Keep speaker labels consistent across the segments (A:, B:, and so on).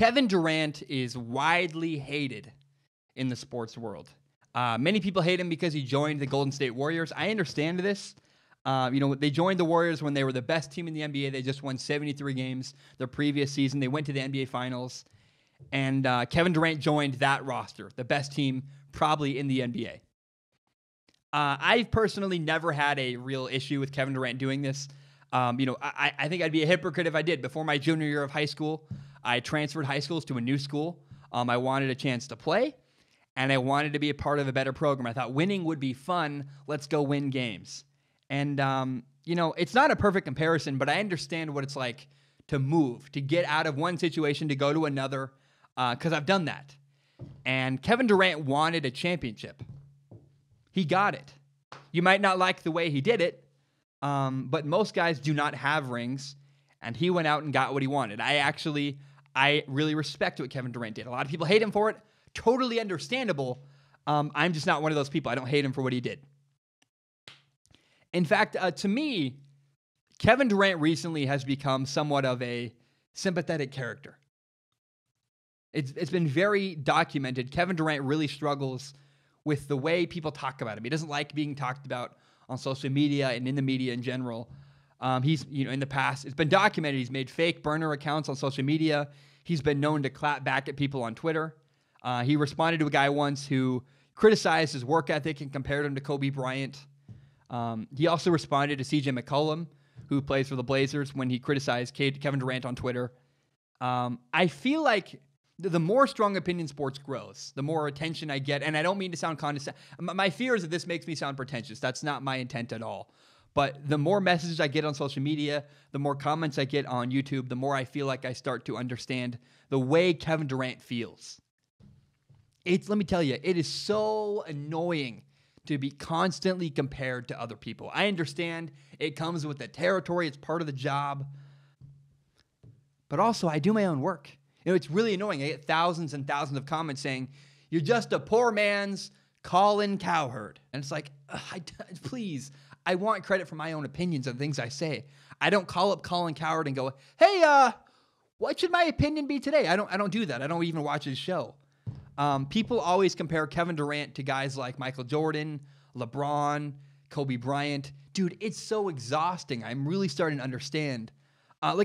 A: Kevin Durant is widely hated in the sports world. Many people hate him because he joined the Golden State Warriors. I understand this. They joined the Warriors when they were the best team in the NBA. They just won 73 games their previous season. They went to the NBA Finals. And Kevin Durant joined that roster, the best team probably in the NBA. I've personally never had a real issue with Kevin Durant doing this. I think I'd be a hypocrite if I did. Before my junior year of high school, I transferred high schools to a new school. I wanted a chance to play, and I wanted to be a part of a better program. I thought winning would be fun. Let's go win games. And, it's not a perfect comparison, but I understand what it's like to move, to get out of one situation, to go to another, because I've done that. And Kevin Durant wanted a championship. He got it. You might not like the way he did it, but most guys do not have rings, and he went out and got what he wanted. I really respect what Kevin Durant did. A lot of people hate him for it. Totally understandable. I'm just not one of those people. I don't hate him for what he did. In fact, to me, Kevin Durant recently has become somewhat of a sympathetic character. It's been very documented. Kevin Durant really struggles with the way people talk about him. He doesn't like being talked about on social media and in the media in general. He's, in the past, it's been documented. He's made fake burner accounts on social media. He's been known to clap back at people on Twitter. He responded to a guy once who criticized his work ethic and compared him to Kobe Bryant. He also responded to CJ McCollum, who plays for the Blazers, when he criticized Kevin Durant on Twitter. I feel like the more strong opinion sports grows, the more attention I get. And I don't mean to sound condescending. My fear is that this makes me sound pretentious. That's not my intent at all. But the more messages I get on social media, the more comments I get on YouTube, the more I feel like I start to understand the way Kevin Durant feels. Let me tell you, it is so annoying to be constantly compared to other people. I understand it comes with the territory. It's part of the job. But also, I do my own work. It's really annoying. I get thousands and thousands of comments saying, "You're just a poor man's Colin Cowherd." And it's like, please, I want credit for my own opinions and things I say. I don't call up Colin Cowherd and go, "Hey, what should my opinion be today?" I don't do that. I don't even watch his show. People always compare Kevin Durant to guys like Michael Jordan, LeBron, Kobe Bryant. Dude, it's so exhausting. I'm really starting to understand.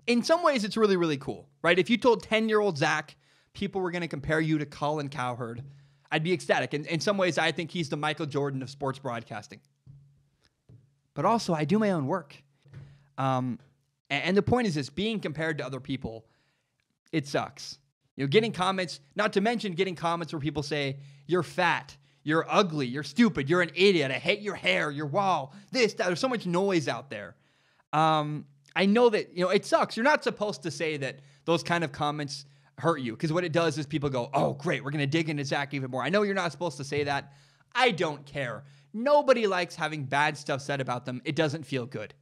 A: In some ways, it's really, really cool, right? If you told 10-year-old Zach people were going to compare you to Colin Cowherd, I'd be ecstatic. And in some ways, I think he's the Michael Jordan of sports broadcasting. But also, I do my own work. And the point is this, being compared to other people, it sucks. Getting comments, not to mention getting comments where people say, "You're fat, you're ugly, you're stupid, you're an idiot, I hate your hair, you're wow, this, that." There's so much noise out there. I know that, it sucks. You're not supposed to say that those kind of comments hurt you, because what it does is people go, "Oh, great, we're going to dig into Zach even more." I know you're not supposed to say that. I don't care. Nobody likes having bad stuff said about them. It doesn't feel good.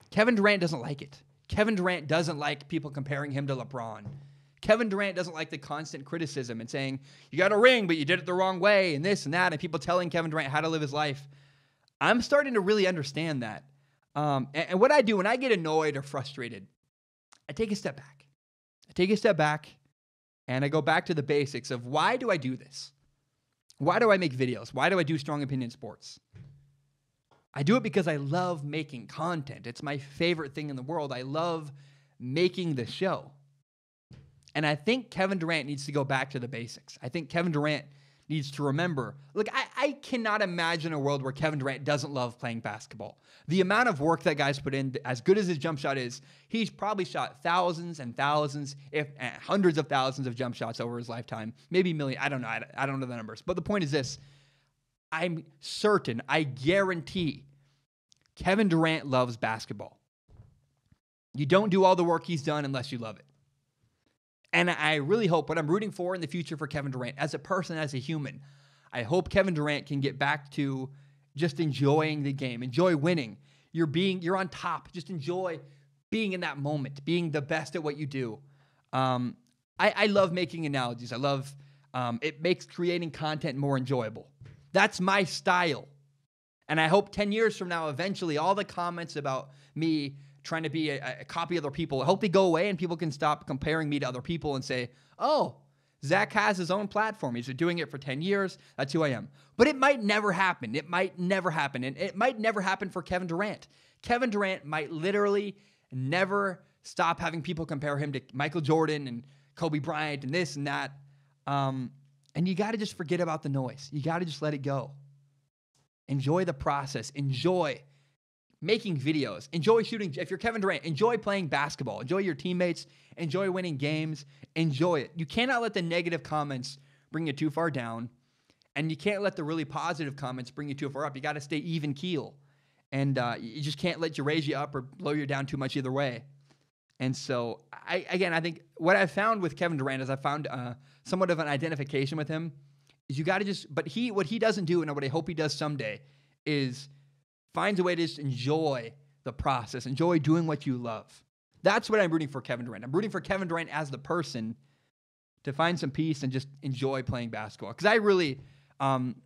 A: Kevin Durant doesn't like it. Kevin Durant doesn't like people comparing him to LeBron. Kevin Durant doesn't like the constant criticism and saying, "You got a ring, but you did it the wrong way," and this and that, and people telling Kevin Durant how to live his life. I'm starting to really understand that. And what I do when I get annoyed or frustrated, I take a step back. And I go back to the basics of, why do I do this? Why do I make videos? Why do I do strong opinion sports? I do it because I love making content. It's my favorite thing in the world. I love making the show. And I think Kevin Durant needs to go back to the basics. I think Kevin Durant needs to remember. Look, I cannot imagine a world where Kevin Durant doesn't love playing basketball. The amount of work that guy's put in, as good as his jump shot is, he's probably shot thousands and thousands, if hundreds of thousands of jump shots over his lifetime. Maybe million. I don't know. I don't know the numbers. But the point is this. I'm certain, I guarantee, Kevin Durant loves basketball. You don't do all the work he's done unless you love it. And I really hope, what I'm rooting for in the future for Kevin Durant, as a person, as a human, I hope Kevin Durant can get back to just enjoying the game, enjoy winning. You're on top. Just enjoy being in that moment, being the best at what you do. I love making analogies. I love, it makes creating content more enjoyable. That's my style. And I hope 10 years from now, eventually, all the comments about me trying to be a copy of other people. I hope they go away and people can stop comparing me to other people and say, oh, Zach has his own platform. He's been doing it for 10 years. That's who I am. But it might never happen. It might never happen. And it might never happen for Kevin Durant. Kevin Durant might literally never stop having people compare him to Michael Jordan and Kobe Bryant and this and that. And you got to just forget about the noise. You got to just let it go. Enjoy the process. Enjoy making videos. Enjoy shooting. If you're Kevin Durant, enjoy playing basketball. Enjoy your teammates. Enjoy winning games. Enjoy it. You cannot let the negative comments bring you too far down. And you can't let the really positive comments bring you too far up. You got to stay even keel. And you just can't let you raise you up or blow you down too much either way. And so, I think what I've found with Kevin Durant is I found somewhat of an identification with him. Is you got to just, but what he doesn't do, and what I hope he does someday, is finds a way to just enjoy the process, enjoy doing what you love. That's what I'm rooting for Kevin Durant. I'm rooting for Kevin Durant as the person to find some peace and just enjoy playing basketball. Because I really,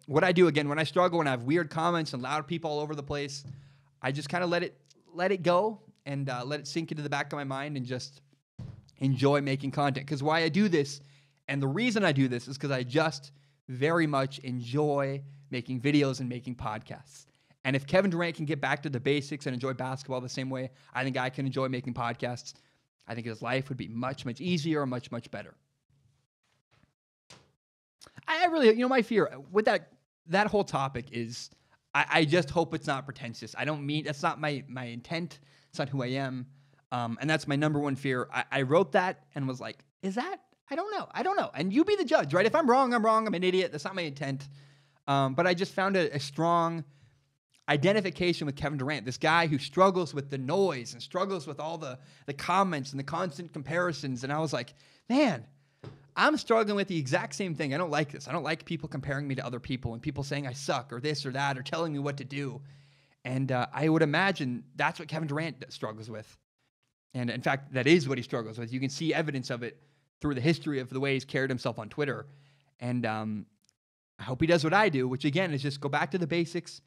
A: what I do, again, when I struggle, when I have weird comments and loud people all over the place, I just kind of let it go and let it sink into the back of my mind and just enjoy making content. Because why I do this, and the reason I do this, is because I just very much enjoy making videos and making podcasts. And if Kevin Durant can get back to the basics and enjoy basketball the same way I think I can enjoy making podcasts, I think his life would be much, much easier and much, much better. I really, my fear with that whole topic is I just hope it's not pretentious. I don't mean, that's not my intent. It's not who I am. And that's my number one fear. I wrote that and was like, is that? I don't know. And you be the judge, right? If I'm wrong, I'm wrong. I'm an idiot. That's not my intent. But I just found a strong identification with Kevin Durant, this guy who struggles with the noise and struggles with all the comments and the constant comparisons. And I was like, man, I'm struggling with the exact same thing. I don't like this. I don't like people comparing me to other people and people saying I suck or this or that or telling me what to do. And I would imagine that's what Kevin Durant struggles with. And in fact, that is what he struggles with. You can see evidence of it through the history of the way he's carried himself on Twitter. And I hope he does what I do, which again is just go back to the basics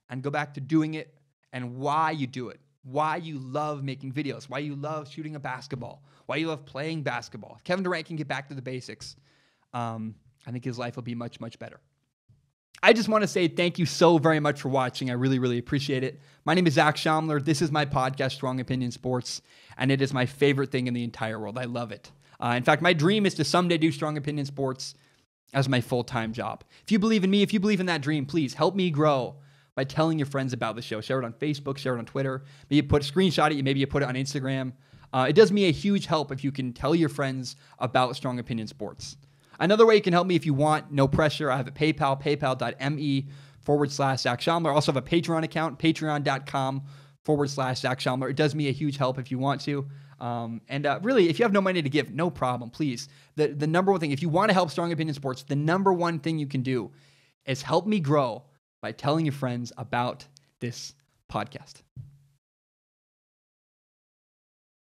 A: and go back to doing it and why you do it, why you love making videos, why you love shooting a basketball, why you love playing basketball. If Kevin Durant can get back to the basics, I think his life will be much, much better. I just want to say thank you so very much for watching. I really, really appreciate it. My name is Zach Schaumler. This is my podcast, Strong Opinion Sports, and it is my favorite thing in the entire world. I love it. In fact, my dream is to someday do Strong Opinion Sports as my full-time job. If you believe in me, if you believe in that dream, please help me grow by telling your friends about the show. Share it on Facebook, share it on Twitter. Maybe put a screenshot it, maybe you put it on Instagram. It does me a huge help if you can tell your friends about Strong Opinion Sports. Another way you can help me if you want, no pressure, I have a PayPal, paypal.me/Zach Schaumler. I also have a Patreon account, patreon.com/Zach Schaumler. It does me a huge help if you want to. Really, if you have no money to give, no problem, please. The number one thing, if you want to help Strong Opinion Sports, the number one thing you can do is help me grow by telling your friends about this podcast.